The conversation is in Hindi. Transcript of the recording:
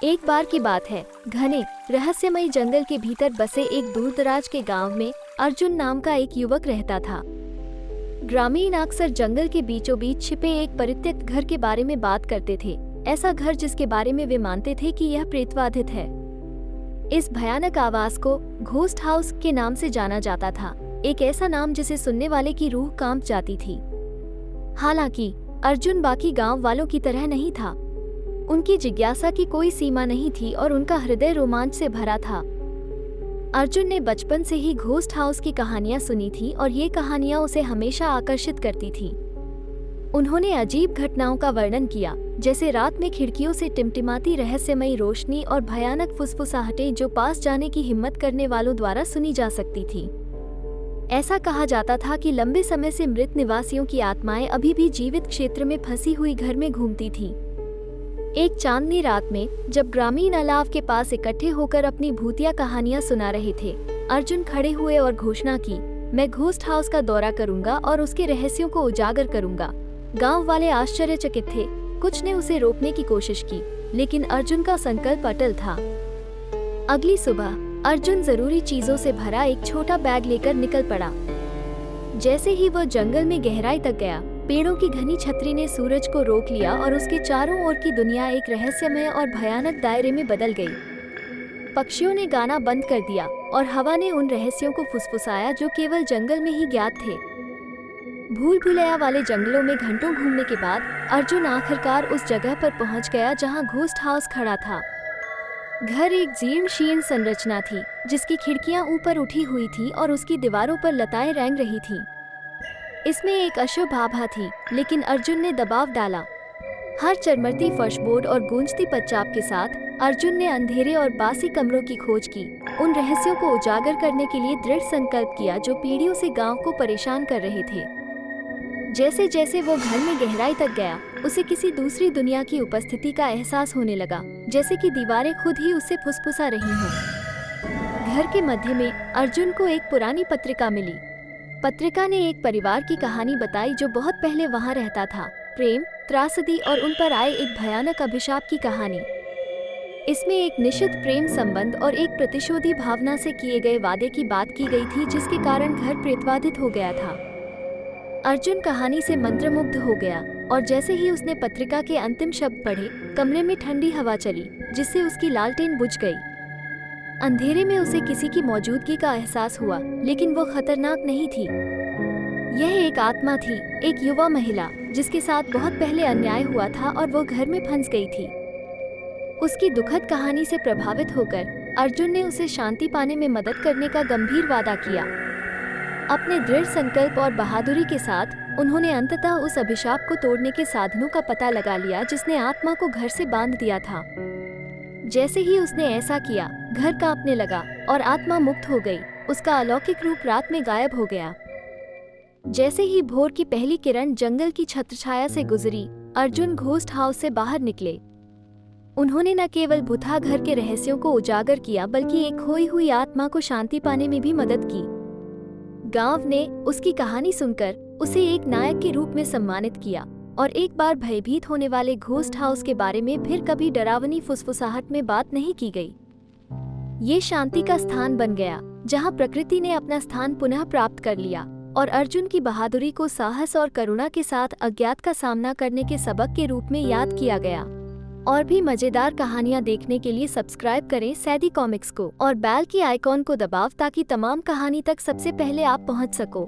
एक बार की बात है, घने रहस्यमयी जंगल के भीतर बसे एक दूरदराज के गांव में अर्जुन नाम का एक युवक रहता था। ग्रामीण अक्सर जंगल के बीचों बीच छिपे एक परित्यक्त घर के बारे में बात करते थे। ऐसा घर जिसके बारे में वे मानते थे कि यह प्रेतबाधित है। इस भयानक आवास को घोस्ट हाउस के नाम से जाना जाता था, एक ऐसा नाम जिसे सुनने वाले की रूह कांप जाती थी। हालांकि अर्जुन बाकी गांव वालों की तरह नहीं था। उनकी जिज्ञासा की कोई सीमा नहीं थी और उनका हृदय रोमांच से भरा था। अर्जुन ने बचपन से ही घोस्ट हाउस की कहानियां सुनी थी और ये कहानियां उसे हमेशा आकर्षित करती थी। उन्होंने अजीब घटनाओं का वर्णन किया, जैसे रात में खिड़कियों से टिमटिमाती रहस्यमयी रोशनी और भयानक फुसफुसाहटें जो पास जाने की हिम्मत करने वालों द्वारा सुनी जा सकती थी। ऐसा कहा जाता था कि लंबे समय से मृत निवासियों की आत्माएं अभी भी जीवित क्षेत्र में फंसी हुई घर में घूमती थी। एक चांदनी रात में जब ग्रामीण अलाव के पास इकट्ठे होकर अपनी भूतिया कहानियां सुना रहे थे, अर्जुन खड़े हुए और घोषणा की, मैं घोस्ट हाउस का दौरा करूंगा और उसके रहस्यों को उजागर करूंगा। गांव वाले आश्चर्यचकित थे। कुछ ने उसे रोकने की कोशिश की, लेकिन अर्जुन का संकल्प अटल था। अगली सुबह अर्जुन जरूरी चीजों से भरा एक छोटा बैग लेकर निकल पड़ा। जैसे ही वह जंगल में गहराई तक गया, पेड़ों की घनी छतरी ने सूरज को रोक लिया और उसके चारों ओर की दुनिया एक रहस्यमय और भयानक दायरे में बदल गई। पक्षियों ने गाना बंद कर दिया और हवा ने उन रहस्यों को फुसफुसाया जो केवल जंगल में ही ज्ञात थे। भूल भुलैया वाले जंगलों में घंटों घूमने के बाद अर्जुन आखिरकार उस जगह पर पहुंच गया जहां घोस्ट हाउस खड़ा था। घर एक जीर्ण शीर्ण संरचना थी, जिसकी खिड़कियां ऊपर उठी हुई थी और उसकी दीवारों पर लताएं रेंग रही थीं। इसमें एक अशुभ आभा थी, लेकिन अर्जुन ने दबाव डाला। हर चरमरती फर्शबोर्ड और गूंजती पदचाप के साथ अर्जुन ने अंधेरे और बासी कमरों की खोज की, उन रहस्यों को उजागर करने के लिए दृढ़ संकल्प किया जो पीढ़ियों से गांव को परेशान कर रहे थे। जैसे जैसे वो घर में गहराई तक गया, उसे किसी दूसरी दुनिया की उपस्थिति का एहसास होने लगा, जैसे कि दीवारें खुद ही उससे फुसफुसा रही हों। घर के मध्य में अर्जुन को एक पुरानी पत्रिका मिली। पत्रिका ने एक परिवार की कहानी बताई जो बहुत पहले वहां रहता था। प्रेम, त्रासदी और उन पर आए एक भयानक अभिशाप की कहानी। इसमें एक निश्चित प्रेम संबंध और एक प्रतिशोधी भावना से किए गए वादे की बात की गई थी, जिसके कारण घर प्रेतबाधित हो गया था। अर्जुन कहानी से मंत्रमुग्ध हो गया और जैसे ही उसने पत्रिका के अंतिम शब्द पढ़े, कमरे में ठंडी हवा चली, जिससे उसकी लालटेन बुझ गई। अंधेरे में उसे किसी की मौजूदगी का एहसास हुआ, लेकिन वो खतरनाक नहीं थी। यह एक आत्मा थी, एक युवा महिला, जिसके साथ बहुत पहले अन्याय हुआ था और वो घर में फंस गई थी। उसकी दुखद कहानी से प्रभावित होकर अर्जुन ने उसे शांति पाने में मदद करने का गंभीर वादा किया। अपने दृढ़ संकल्प और बहादुरी के साथ उन्होंने अंततः उस अभिशाप को तोड़ने के साधनों का पता लगा लिया जिसने आत्मा को घर से बांध दिया था। जैसे ही उसने ऐसा किया, घर कांपने लगा और आत्मा मुक्त हो गई। उसका अलौकिक रूप रात में गायब हो गया। जैसे ही भोर की पहली किरण जंगल की छत्रछाया से गुजरी, अर्जुन घोस्ट हाउस से बाहर निकले। उन्होंने न केवल भुथा घर के रहस्यों को उजागर किया, बल्कि एक खोई हुई आत्मा को शांति पाने में भी मदद की। गांव ने उसकी कहानी सुनकर उसे एक नायक के रूप में सम्मानित किया और एक बार भयभीत होने वाले घोस्ट हाउस के बारे में फिर कभी डरावनी फुसफुसाहट में बात नहीं की गई। ये शांति का स्थान बन गया, जहां प्रकृति ने अपना स्थान पुनः प्राप्त कर लिया और अर्जुन की बहादुरी को साहस और करुणा के साथ अज्ञात का सामना करने के सबक के रूप में याद किया गया। और भी मजेदार कहानियां देखने के लिए सब्सक्राइब करें सैदी कॉमिक्स को और बेल की आइकॉन को दबाव ताकि तमाम कहानी तक सबसे पहले आप पहुंच सको।